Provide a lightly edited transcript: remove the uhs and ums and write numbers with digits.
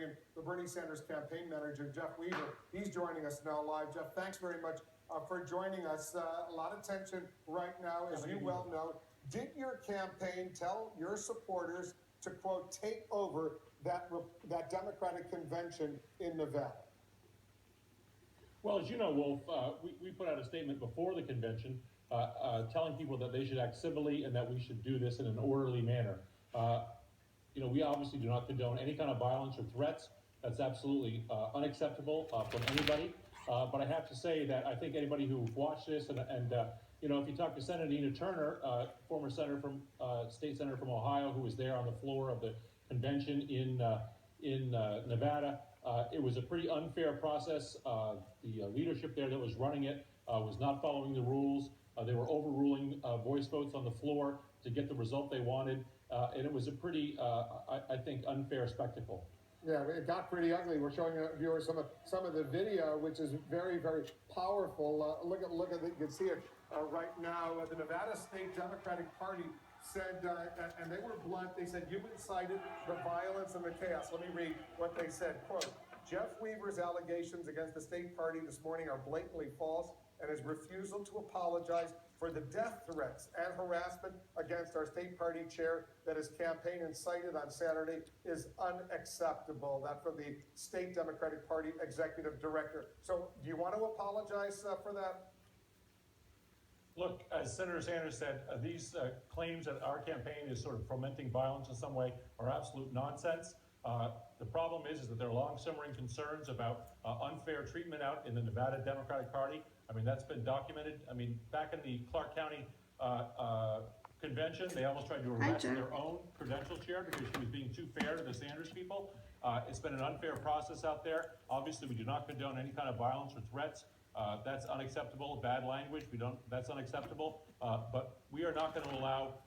campaign, the Bernie Sanders campaign manager, Jeff Weaver. He's joining us now live. Jeff, thanks very much for joining us. A lot of tension right now, as you well know. Did your campaign tell your supporters to, quote, take over that Democratic convention in Nevada? Well, as you know, Wolf, we put out a statement before the convention telling people that they should act civilly and that we should do this in an orderly manner. We obviously do not condone any kind of violence or threats. That's absolutely unacceptable from anybody. But I have to say that I think anybody who watched this and if you talk to Senator Nina Turner, former senator from state senator from Ohio, who was there on the floor of the convention in Nevada, it was a pretty unfair process. The leadership there that was running it was not following the rules. They were overruling voice votes on the floor to get the result they wanted, and it was a pretty, I think, unfair spectacle. Yeah, it got pretty ugly. We're showing viewers some of the video, which is very, very powerful. Look at you can see it right now. The Nevada State Democratic Party said, and they were blunt. They said, "You've incited the violence and the chaos." Let me read what they said. Quote, "Jeff Weaver's allegations against the state party this morning are blatantly false, and his refusal to apologize for the death threats and harassment against our state party chair that his campaign incited on Saturday is unacceptable." That from the state Democratic Party executive director. So do you want to apologize for that? Look, as Senator Sanders said, these claims that our campaign is sort of fomenting violence in some way are absolute nonsense. The problem is that there are long simmering concerns about unfair treatment out in the Nevada Democratic Party. I mean, that's been documented. I mean, back in the Clark County convention, they almost tried to arrest their own credential chair because she was being too fair to the Sanders people. It's been an unfair process out there. Obviously, we do not condone any kind of violence or threats. That's unacceptable. Bad language, that's unacceptable. But we are not going to allow